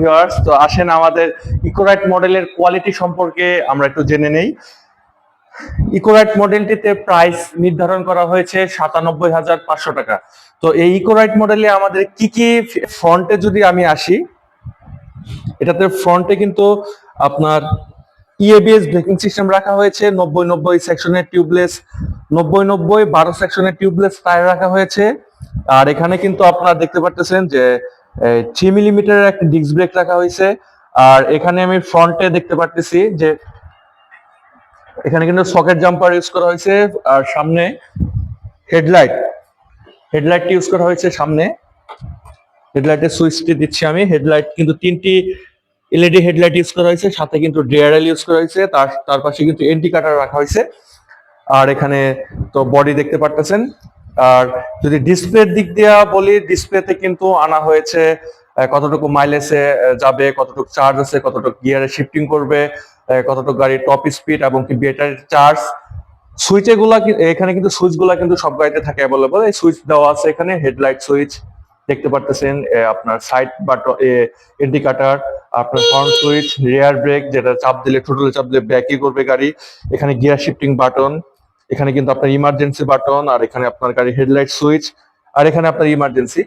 Viewers, তো আসেন আমাদের ইকোরাইট মডেলের কোয়ালিটি সম্পর্কে আমরা একটু জেনে নেই। ইকোরাইট মডেলটিতে প্রাইস নির্ধারণ করা হয়েছে ৯৭,৫০০ টাকা। তো এই ইকোরাইট মডেলে আমাদের কি কি ফ্রন্টে যদি আমি আসি, এটাতে ফ্রন্টে কিন্তু আপনার ইএবিএস ব্রেকিং সিস্টেম রাখা হয়েছে, ৯০/৯০ সেকশনের টিউবলেস, ৯০/৯০ সেকশনের টিউবলেস টায়ার রাখা হয়েছে। আর এখানে কিন্তু আপনারা দেখতে পাচ্ছেন যে 3 মিলিমিটারের একটা ডিস্ক ব্রেক রাখা হয়েছে। আর এখানে আমি ফ্রন্টে দেখতে পাচ্ছি যে এখানে কিন্তু সকেট জাম্পার ইউজ করা হয়েছে। আর সামনে হেডলাইট ইউজ করা হয়েছে। সামনে হেডলাইটের সুইচটি দিচ্ছি আমি। হেডলাইট কিন্তু 3টি এলইডি হেডলাইট ইউজ করা হয়েছে, সাথে কিন্তু ডিআরএল ইউজ করা হয়েছে, তার পাশে কিন্তু ইন্ডিকেটর রাখা হয়েছে। আর এখানে তো বডি দেখতে পারতেছেন। আর যদি ডিসপ্লের দিক দিয়ে বলি, ডিসপ্লেতে কিন্তু আনা হয়েছে কতটুকু মাইলেজে যাবে, কতটুকু চার্জ আছে, কতটুকু গিয়ারে শিফটিং করবে, কতটুকু গাড়ির টপ স্পিড এবং কি ব্যাটারি চার্জ। এখানে কিন্তু সুইচগুলা কিন্তু সব গাড়িতে থাকে অ্যাভেলেবল। এই সুইচ দেওয়া আছে এখানে, হেডলাইট সুইচ দেখতে পারতেছেন, আপনার সাইড বাটন ইন্ডিকেটর, আপনার ফ্রন্ট সুইচ, রিয়ার ব্রেক যেটা চাপ দিলে, টোটালে চাপ দিলে ব্যাকই করবে গাড়ি। এখানে গিয়ার শিফটিং বাটন, এখানে কিন্তু আপনার ইমার্জেন্সি বাটন, আর এখানে আপনার গাড়ি হেডলাইট সুইচ, আর এখানে আপনার ইমার্জেন্সি।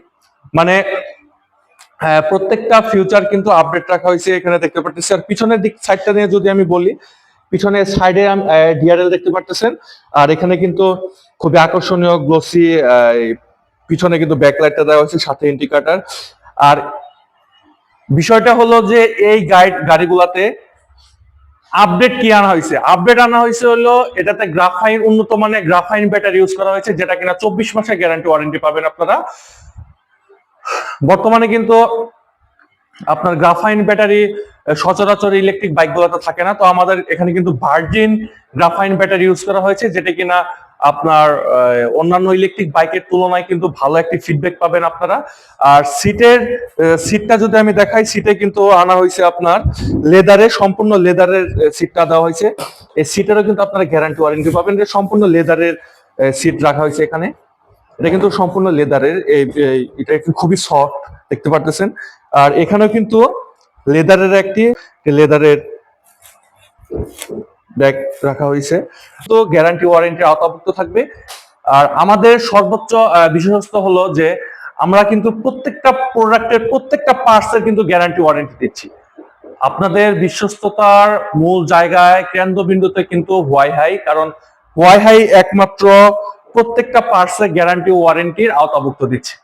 মানে প্রত্যেকটা ফিউচার কিন্তু আপডেট রাখা হয়েছে এখানে দেখতে পাচ্ছেন। আর পিছনের দিক সাইডটা নিয়ে যদি আমি বলি, পিছনের সাইডে ডিআরএল দেখতে পাচ্ছেন। আর এখানে কিন্তু খুবই আকর্ষণীয় গ্লোসি পিছনে কিন্তু ব্যাকলাইটটা দেওয়া হয়েছে, সাথে ইন্ডিকেটর। আর বিষয়টা হলো যে এই গাড়িগুলাতে আপডেট কি আনা হয়েছে? আপডেট আনা হয়েছে হলো এটাতে গ্রাফাইন, উন্নত মানের গ্রাফাইন ব্যাটারি ইউজ করা হয়েছে, যেটা কিনা 24 মাসের গ্যারান্টি ওয়ারেন্টি পাবেন আপনারা। বর্তমানে কিন্তু আপনার গ্রাফাইন ব্যাটারি সচরাচর ইলেকট্রিক বাইকগুলোতে থাকে না। তো আমাদের এখানে কিন্তু ভার্জিন গ্রাফাইন ব্যাটারি ইউজ করা হয়েছে, যেটা কিনা আপনার অন্যান্য ইলেকট্রিক বাইকের তুলনায় কিন্তু ভালো একটি ফিডব্যাক পাবেন আপনারা। আর সিটটা যদি আমি দেখাই, সিটে কিন্তু আনা হয়েছে আপনার সম্পূর্ণ লেদারের সিটটা দেওয়া হয়েছে। এই সিটেরও কিন্তু আপনারা গ্যারান্টি ওয়ারেন্টি পাবেন, যে সম্পূর্ণ লেদারের সিট রাখা হয়েছে এখানে। এটা কিন্তু সম্পূর্ণ লেদারের, এটা খুবই সফট দেখতে পারতেছেন। আর এখানেও কিন্তু লেদারের ব্যাগ রাখা হয়েছে, তো গ্যারান্টি ওয়ারেন্টি আওতাভুক্ত থাকবে। আর আমাদের সর্বোচ্চ বিশেষত্ব হলো যে আমরা কিন্তু প্রত্যেকটা প্রোডাক্টের প্রত্যেকটা পার্টসের কিন্তু গ্যারান্টি ওয়ারেন্টি দিচ্ছি। আপনাদের বিশ্বস্ততার মূল জায়গায় কেন্দ্রবিন্দুতে কিন্তু ওয়াইহাই, কারণ ওয়াইহাই একমাত্র প্রত্যেকটা পার্টসের গ্যারান্টি ওয়ারেন্টির আওতাভুক্ত দিচ্ছে।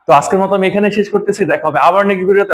তো আজকের মতো আমি এখানে শেষ করতেছি। দেখা হবে আবার নেক্সট ভিডিওতে।